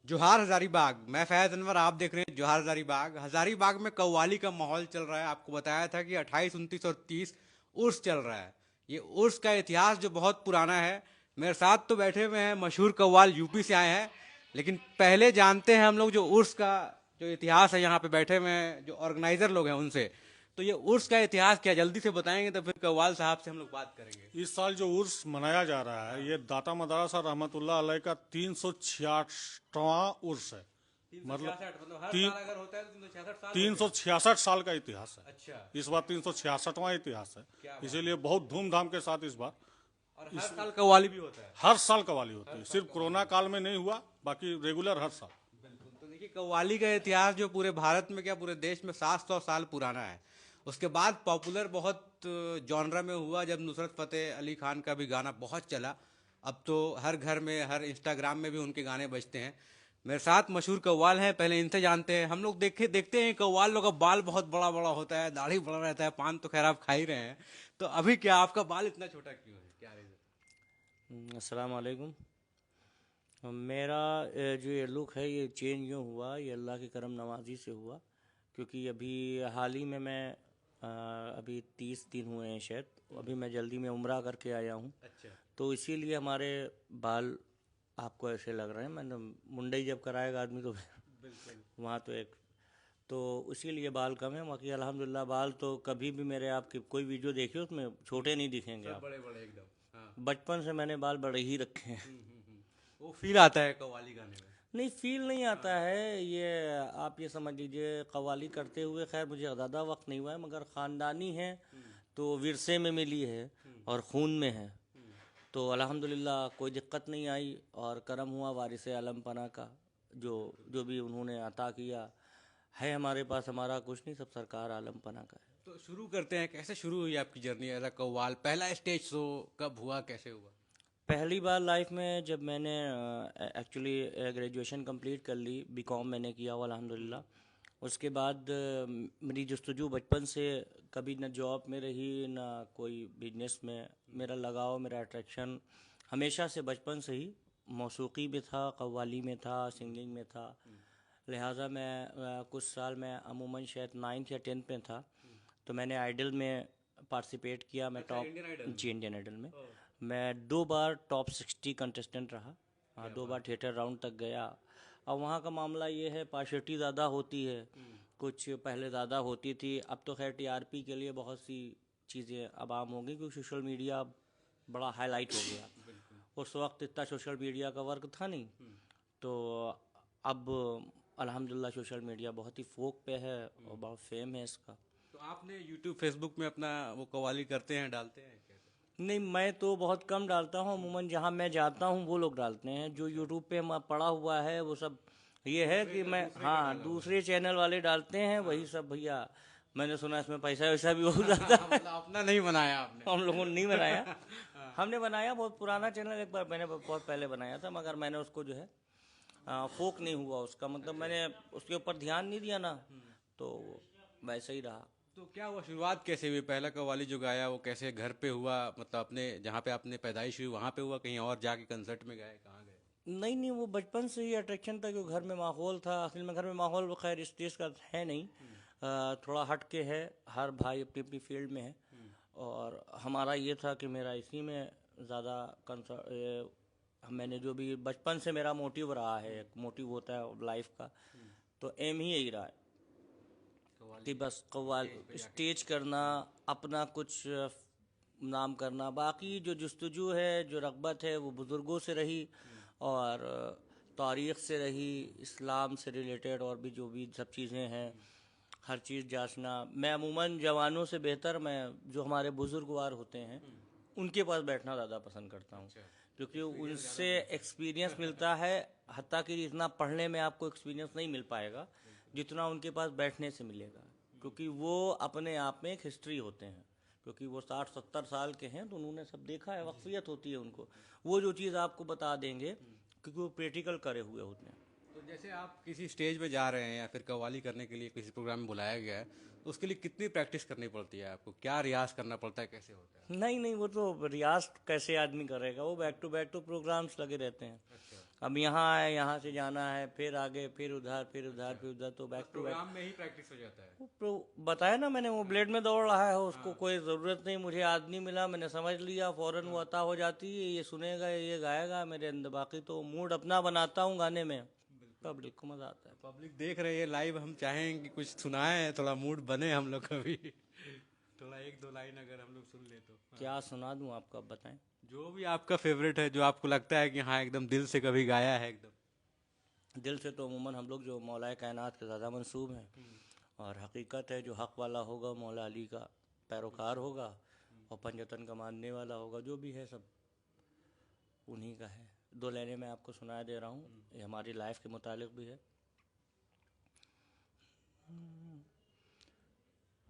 जोहार हजारीबाग। मैं फैज अनवर, आप देख रहे हैं जोहार हजारीबाग। हजारीबाग में कव्वाली का माहौल चल रहा है। आपको बताया था कि 28, 29 और 30 उर्स चल रहा है। ये उर्स का इतिहास जो बहुत पुराना है। मेरे साथ तो बैठे हुए हैं मशहूर कव्वाल, यूपी से आए हैं। लेकिन पहले जानते हैं हम लोग जो उर्स का जो इतिहास है, यहाँ पे बैठे हुए हैं जो ऑर्गेनाइजर लोग हैं उनसे। तो ये उर्स का इतिहास क्या जल्दी से बताएंगे, तो फिर कव्वाल साहब से हम लोग बात करेंगे। इस साल जो उर्स मनाया जा रहा है ये दाता मदरसा रहमतुल्लाह अलैह का 366वां उर्स है। मतलब 366, मतलब हर तीन साल अगर होता है तो 366 साल तीन होते सौ हैं। छियासठ साल का इतिहास है। अच्छा। इस बार 366वां इतिहास है। क्या बात इसीलिए है। बहुत धूमधाम के साथ इस बार और हर इस साल कव्वाली भी होता है। हर साल कव्वाली होती हर है। साल सिर्फ कव्वाली कोरोना होता काल में नहीं हुआ, बाकी रेगुलर हर साल। है। बिल्कुल। तो देखिए, कव्वाली का इतिहास जो पूरे भारत में क्या पूरे देश में 700 साल पुराना है। उसके बाद पॉपुलर बहुत जॉनरा में हुआ जब नुसरत फतेह अली खान का भी गाना बहुत चला। अब तो हर घर में, हर इंस्टाग्राम में भी उनके गाने बजते हैं। मेरे साथ मशहूर कव्वाल हैं, पहले इनसे जानते हैं। हम लोग देखते हैं कव्वाल लोग का बाल बहुत बड़ा बड़ा होता है, दाढ़ी बड़ा रहता है, पान तो खैर आप खा ही रहे हैं। तो अभी क्या आपका बाल इतना छोटा क्यों है, क्या रीजन? अस्सलाम वालेकुम। मेरा जो ये लुक है ये चेंज यूँ हुआ, ये अल्लाह की करम नवाजी से हुआ। क्योंकि अभी हाल ही में मैं अभी 30 दिन हुए हैं शायद। अभी मैं जल्दी में उम्रा करके आया हूँ। अच्छा। तो इसीलिए हमारे बाल आपको ऐसे लग रहे हैं। मैंने मुंडई जब कराएगा आदमी तो बिल्कुल। वहाँ तो एक तो इसीलिए बाल कम है। बाकी अल्हम्दुलिल्लाह बाल तो कभी भी मेरे आपकी कोई वीडियो देखिए उसमें छोटे नहीं दिखेंगे सब आप। बड़े बड़े एकदम, हाँ। बचपन से मैंने बाल बड़े ही रखे हैं। वो फील आता है कव्वाली गाने में। नहीं, फील नहीं आता है। ये आप ये समझ लीजिए कव्वाली करते हुए खैर मुझे ज़्यादा वक्त नहीं हुआ है, मगर ख़ानदानी है तो विरसे में मिली है और खून में है। तो अल्हम्दुलिल्लाह कोई दिक्कत नहीं आई और करम हुआ वारिस आलम पना का। जो जो भी उन्होंने अता किया है हमारे पास, हमारा कुछ नहीं, सब सरकार आलम पना का है। तो शुरू करते हैं, कैसे शुरू हुई आपकी जर्नी एज अ कव्वाल? पहला स्टेज शो कब हुआ, कैसे हुआ? पहली बार लाइफ में जब मैंने एक्चुअली ग्रेजुएशन कंप्लीट कर ली, बीकॉम मैंने किया हुआ अल्हम्दुलिल्लाह। उसके बाद मेरी जस्तजू बचपन से कभी न जॉब में रही ना कोई बिजनेस में। मेरा लगाव, मेरा अट्रैक्शन हमेशा से बचपन से ही मौसीकी में था, कव्वाली में था, सिंगिंग में था। लिहाजा मैं कुछ साल मैं अमूमन शायद 9th या 10th में था तो मैंने आइडल में पार्टिसिपेट किया। मैं अच्छा, टॉप इंडियन आइडल में। जी इंडियन आइडल में ओह, मैं 2 बार टॉप 60 कंटेस्टेंट रहा। हाँ, क्या 2 बार बात है। थिएटर राउंड तक गया। अब वहाँ का मामला ये है, पार्शलिटी ज़्यादा होती है। कुछ पहले ज़्यादा होती थी, अब तो खैर टीआरपी के लिए बहुत सी चीज़ें अब आम हो गई क्योंकि सोशल मीडिया बड़ा हाईलाइट हो गया। बिल्कुल। उस वक्त इतना सोशल मीडिया का वर्क था नहीं। तो अब अल्हम्दुलिल्लाह सोशल मीडिया बहुत ही फोक पे है और बहुत फेम है इसका। तो आपने यूट्यूब फेसबुक में अपना वो कव्वाली करते हैं, डालते हैं कैसे? नहीं, मैं तो बहुत कम डालता हूँ। अमूमन जहाँ मैं जाता हूँ वो लोग डालते हैं। जो यूट्यूब पे पड़ा हुआ है वो सब ये है कि मैं, दूसरे का हाँ, डाला हुआ दूसरे चैनल वाले डालते हैं वही है। सब। भैया मैंने सुना इसमें पैसा वैसा भी हो जाता हाँ, है। मतलब अपना नहीं बनाया आपने। हम लोगों ने नहीं बनाया। हमने बनाया बहुत पुराना चैनल, एक बार मैंने बहुत पहले बनाया था, मगर मैंने उसको जो है फोक नहीं हुआ उसका, मतलब मैंने उसके ऊपर ध्यान नहीं दिया ना, तो वैसे ही रहा। तो क्या हुआ, शुरुआत कैसे हुई? पहला कव्वाली जो गाया वो कैसे घर पे हुआ? मतलब अपने जहाँ पे आपने पैदाइश हुई वहाँ पे हुआ, कहीं और जाके कंसर्ट में गए, कहाँ गए? नहीं नहीं, वो बचपन से ही अट्रैक्शन था, क्योंकि घर में माहौल था। असल में घर में माहौल खैर इस देश का है नहीं, थोड़ा हट के है। हर भाई अपनी अपनी फील्ड में है और हमारा ये था कि मेरा इसी में ज़्यादा मैंने जो भी बचपन से मेरा मोटिव रहा है, एक मोटिव होता है लाइफ का, तो एम ही यही रहा है कि कव्वाली बस कव्वाल स्टेज पे जाके। स्टेज करना, अपना कुछ नाम करना। बाकी जो जस्तजू है, जो रग़बत है, वो बुज़ुर्गों से रही और तारीख़ से रही, इस्लाम से रिलेटेड और भी जो भी सब चीज़ें हैं, हर चीज़ जांचना। मैं अमूमन जवानों से बेहतर मैं जो हमारे बुज़ुर्गवार होते हैं उनके पास बैठना ज़्यादा पसंद करता हूँ, अच्छा। क्योंकि एक्सपीरियंस ज़्यादा उनसे मिलता है। एक्सपीरियंस मिलता है। हत्ता कि इतना पढ़ने में आपको एक्सपीरियंस नहीं मिल पाएगा जितना उनके पास बैठने से मिलेगा, क्योंकि वो अपने आप में एक हिस्ट्री होते हैं। क्योंकि वो 60-70 साल के हैं तो उन्होंने सब देखा है, वक्फियत होती है उनको। वो जो चीज़ आपको बता देंगे क्योंकि वो प्रैक्टिकल करे हुए होते हैं। तो जैसे आप किसी स्टेज पे जा रहे हैं या फिर कव्वाली करने के लिए किसी प्रोग्राम में बुलाया गया है, तो उसके लिए कितनी प्रैक्टिस करनी पड़ती है आपको? क्या रियाज करना पड़ता है, कैसे होता है? नहीं नहीं, वो तो रियाज कैसे आदमी करेगा, वो बैक टू प्रोग्राम्स लगे रहते हैं। अच्छा। अब यहाँ आए, यहाँ से जाना है, फिर आगे, फिर उधर, फिर उधर, फिर उधर, तो बैक टू बैक। प्रोग्राम में ही प्रैक्टिस हो जाता है। बताया ना मैंने, वो ब्लेड में दौड़ रहा है, उसको कोई ज़रूरत नहीं, मुझे आदमी मिला, मैंने समझ लिया, फ़ौरन वो अता हो जाती है, ये सुनेगा, ये गाएगा मेरे अंदर, बाकी तो मूड अपना बनाता हूँ गाने में, पब्लिक को मज़ा आता है। पब्लिक देख रही है लाइव, हम चाहेंगे कि कुछ सुनाएं, थोड़ा मूड बने हम लोग का भी। थोड़ा एक दो लाइन अगर हम लोग सुन ले तो। क्या सुना दूँ आपको, अब बताएं। जो भी आपका फेवरेट है, जो आपको लगता है कि हाँ एकदम दिल से कभी गाया है एकदम। दिल से तो अमूमन हम लोग जो मौलाए कायनात के ज़्यादा मंसूब हैं, और हकीकत है जो हक़ वाला होगा मौला अली का पैरोकार होगा, और पंजतन का मानने वाला होगा, जो भी है सब उन्हीं का है। दो लाइनें मैं आपको सुना दे रहा हूँ, ये हमारी लाइफ के मुतालिक भी है।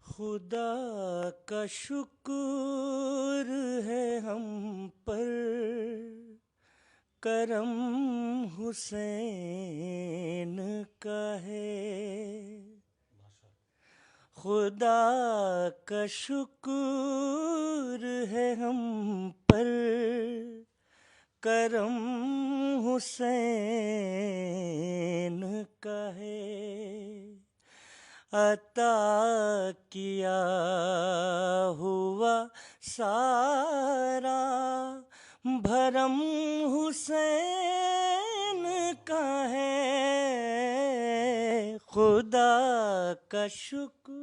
खुदा का शुक्र है हम पर, करम हुसैन का है। खुदा का शुक्र है हम पर, करम हुसैन का है। अता किया हुआ सारा भरम हुसैन का है। खुदा का शुक्र।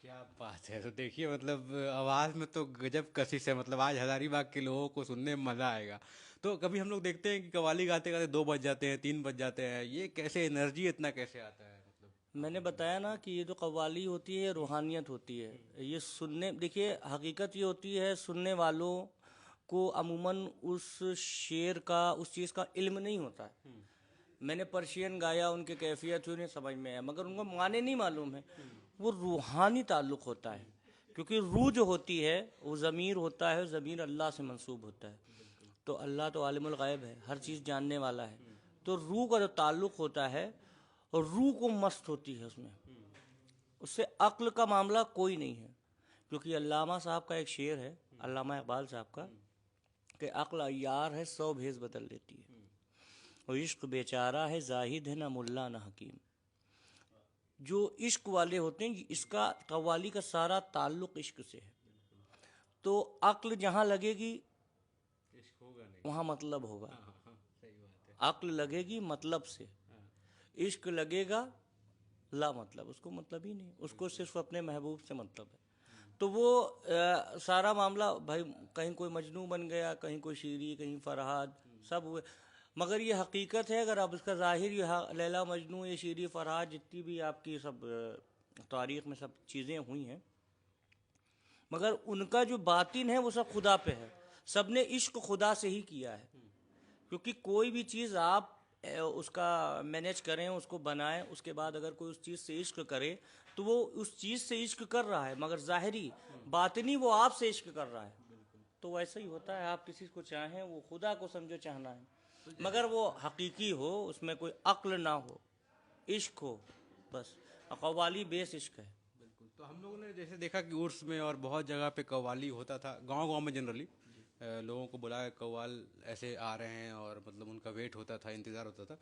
क्या बात है। तो देखिए मतलब आवाज़ में तो गजब कशिश है। मतलब आज हजारीबाग के लोगों को सुनने में मज़ा आएगा। तो कभी हम लोग देखते हैं कि कव्वाली गाते गाते 2 बज जाते हैं, 3 बज जाते हैं, ये कैसे एनर्जी इतना कैसे आता है मतलब। मैंने बताया ना कि ये जो कव्वाली होती है रूहानियत होती है। ये सुनने, देखिए हकीकत ये होती है, सुनने वालों को अमूमन उस शेर का, उस चीज़ का इल्म नहीं होता है। मैंने पर्शियन गाया, उनकी कैफियत उन्हें समझ में आया, मगर उनको माने नहीं मालूम है। वो रूहानी ताल्लुक़ होता है, क्योंकि रूह जो होती है वो ज़मीर होता है, ज़मीर अल्लाह से मंसूब होता है। तो अल्लाह तो आलिमुल ग़ैब है, हर चीज़ जानने वाला है। तो रूह का जो ताल्लुक़ होता है, और रूह को मस्त होती है उसमें, उससे अक्ल का मामला कोई नहीं है। क्योंकि अल्लामा साहब का एक शेर है, अल्लामा इकबाल साहब का, कि अक्ल अय्यार है 100 भेस बदल लेती है, और इश्क बेचारा है जाहिद है ना मुल्ला ना हकीम। जो इश्क वाले होते हैं, इसका कव्वाली का सारा ताल्लुक़ इश्क से है। तो अक्ल जहाँ लगेगी इश्क होगा नहीं। वहाँ मतलब होगा। हाँ, सही बात है। अक्ल लगेगी मतलब से, इश्क लगेगा ला मतलब, उसको मतलब ही नहीं, उसको सिर्फ अपने महबूब से मतलब है। तो वो सारा मामला भाई, कहीं कोई मजनू बन गया, कहीं कोई शीरी, कहीं फरहाद, सब हुए। मगर ये हकीकत है, अगर आप इसका ज़ाहिर लैला मजनू, ये शीरी फरहाद, जितनी भी आपकी सब तारीख़ में सब चीज़ें हुई हैं, मगर उनका जो बातिन है वो सब खुदा पे है। सब ने इश्क खुदा से ही किया है। क्योंकि कोई भी चीज़ आप उसका मैनेज करें, उसको बनाएं, उसके बाद अगर कोई उस चीज़ से इश्क करे तो वो उस चीज़ से इश्क कर रहा है, मगर ज़ाहिरी बातिनी वो आपसे इश्क कर रहा है। तो वैसा ही होता है, आप किसी को चाहें, वो खुदा को समझो चाहना है, मगर वो हकीकी हो, उसमें कोई अक्ल ना हो, इश्क हो, बस। कव्वाली बेस इश्क है। बिल्कुल। तो हम लोगों ने जैसे देखा कि उर्स में और बहुत जगह पे कव्वाली होता था, गांव गांव में जनरली लोगों को बुला के कव्वाल ऐसे आ रहे हैं, और मतलब उनका वेट होता था, इंतज़ार होता था।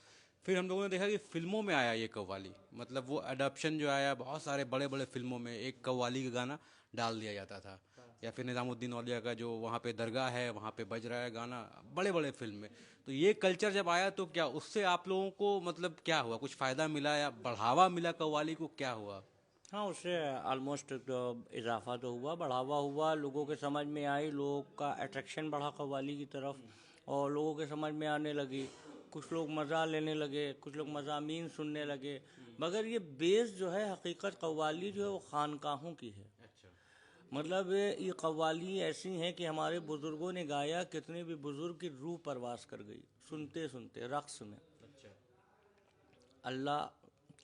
फिर हम लोगों ने देखा कि फिल्मों में आया ये कव्वाली, मतलब वो अडॉप्शन जो आया, बहुत सारे बड़े बड़े फिल्मों में एक कव्वाली का गाना डाल दिया जाता था। या फिर निज़ामुद्दीन औलिया का जो वहाँ पे दरगाह है, वहाँ पे बज रहा है गाना, बड़े बड़े फिल्म में। तो ये कल्चर जब आया तो क्या उससे आप लोगों को मतलब क्या हुआ, कुछ फ़ायदा मिला या बढ़ावा मिला कव्वाली को, क्या हुआ? हाँ, उससे ऑलमोस्ट इजाफा तो हुआ, बढ़ावा हुआ, लोगों के समझ में आई, लोगों का अट्रैक्शन बढ़ा कव्वाली की तरफ, और लोगों के समझ में आने लगी। कुछ लोग मज़ा लेने लगे, कुछ लोग मज़ामीन सुनने लगे। मगर ये बेस जो है, हकीकत कव्वाली जो है वो खानकाहों की है। अच्छा। मतलब ये कव्वाली ऐसी हैं कि हमारे बुज़ुर्गों ने गाया, कितने भी बुज़ुर्ग की रूह परवास कर गई सुनते सुनते, रक़्स में, अच्छा। अल्लाह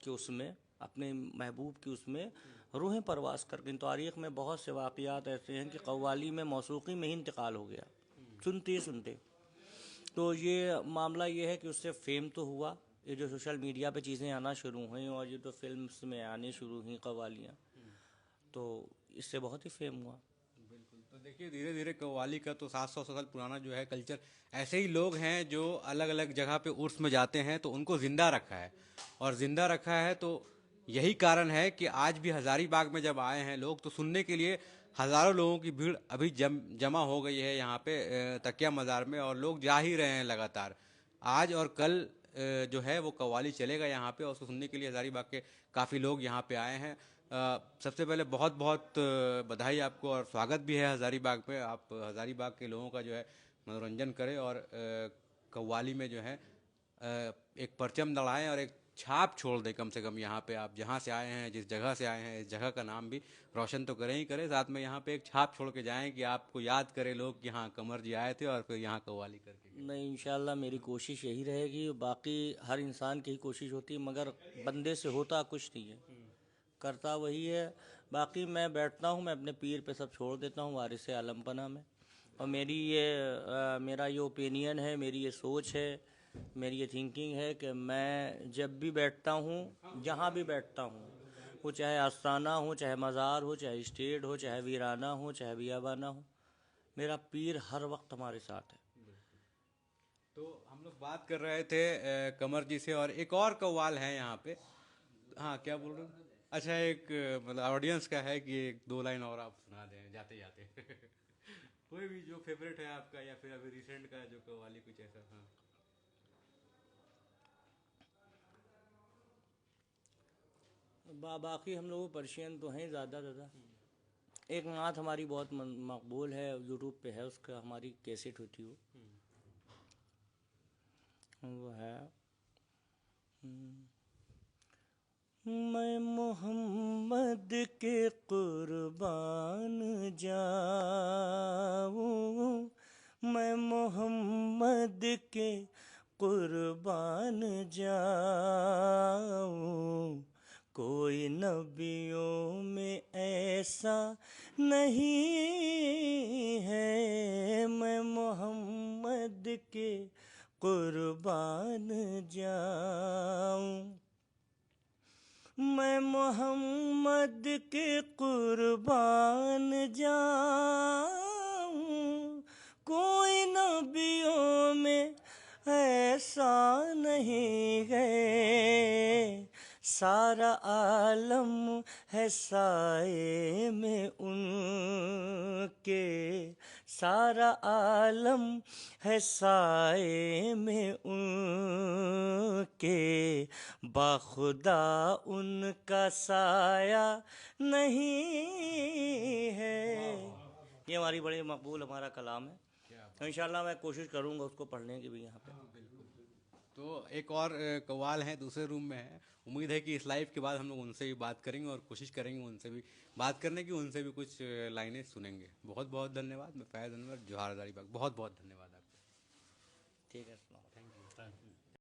के उसमें, अपने महबूब की उसमें रूहें परवास कर गई। तारीख़ में बहुत से वाक़यात ऐसे हैं कि कव्वाली में मौसूक़ी में ही इंतकाल हो गया सुनते सुनते। तो ये मामला ये है कि उससे फेम तो हुआ, ये जो सोशल मीडिया पे चीज़ें आना शुरू हुई, और ये तो फिल्म्स में आने शुरू हुई कव्वालियाँ, तो इससे बहुत ही फेम हुआ। बिल्कुल। तो देखिए धीरे धीरे कव्वाली का तो 700 साल पुराना जो है कल्चर, ऐसे ही लोग हैं जो अलग अलग जगह पे उर्स में जाते हैं तो उनको जिंदा रखा है। और जिंदा रखा है तो यही कारण है कि आज भी हजारीबाग में जब आए हैं लोग तो सुनने के लिए हजारों लोगों की भीड़ अभी जमा हो गई है यहाँ पे तकिया मज़ार में, और लोग जा ही रहे हैं लगातार। आज और कल जो है वो कव्वाली चलेगा यहाँ पे, और उसको सुनने के लिए हजारीबाग के काफ़ी लोग यहाँ पे आए हैं। सबसे पहले बहुत बहुत बधाई आपको और स्वागत भी है हजारीबाग पे। आप हजारीबाग के लोगों का जो है मनोरंजन करें और कव्वाली में जो है एक परचम दड़ाएं और एक छाप छोड़ दें कम से कम। यहाँ पे आप जहाँ से आए हैं, जिस जगह से आए हैं, इस जगह का नाम भी रोशन तो करें ही करें, साथ में यहाँ पे एक छाप छोड़ के जाएं कि आपको याद करें लोग कि हाँ कमर जी आए थे और फिर यहाँ कव्वाली करके। नहीं, इंशाल्लाह मेरी कोशिश यही रहेगी। बाकी हर इंसान की ही कोशिश होती है, मगर बंदे से होता कुछ नहीं है, करता वही है। बाकी मैं बैठता हूँ, मैं अपने पीर पे सब छोड़ देता हूँ वारिस आलमपना में। और मेरा ये ओपिनियन है, मेरी ये सोच है, मेरी ये थिंकिंग है कि मैं जब भी बैठता हूँ, जहाँ भी बैठता हूँ, वो चाहे आस्थाना हो, चाहे मज़ार हो, चाहे स्टेट हो, चाहे वीराना हो, चाहे बियाबाना हो, मेरा पीर हर वक्त हमारे साथ है। तो हम लोग बात कर रहे थे कमर जी से, और एक और कव्वाल है यहाँ पे। हाँ क्या बोल रहे हो? अच्छा, एक मतलब ऑडियंस का है कि एक दो लाइन और आप सुना दें जाते जाते कोई भी जो फेवरेट है आपका, या फिर अभी रिसेंट का जो कव्वाली कुछ ऐसा। हाँ बाकी हम लोग पर्शियन तो हैं ज़्यादा ज़्यादा। एक नात हमारी बहुत मकबूल है, यूट्यूब पे है, उसका हमारी कैसेट होती वो है मैं मोहम्मद के कुर्बान जाऊँ, मैं मोहम्मद के कुर्बान जाऊँ, कोई नबियों में ऐसा नहीं है, मैं मोहम्मद के कुर्बान जाऊँ, मैं मोहम्मद के कुर्बान जाऊँ, कोई नबियों में ऐसा नहीं है, सारा आलम है साए में उनके, सारा आलम है साए में उनके, बाखुदा उनका साया नहीं है। ये हमारी बड़ी मकबूल हमारा कलाम है, तो इंशाल्लाह मैं कोशिश करूँगा उसको पढ़ने की भी यहाँ पे। तो एक और कव्वाल है दूसरे रूम में है, उम्मीद है कि इस लाइव के बाद हम लोग उनसे भी बात करेंगे और कोशिश करेंगे उनसे भी बात करने की, उनसे भी कुछ लाइनें सुनेंगे। बहुत बहुत धन्यवाद। मैं फैज़ अनवर, जोहार हजारीबाग, बहुत बहुत धन्यवाद आपका। ठीक है।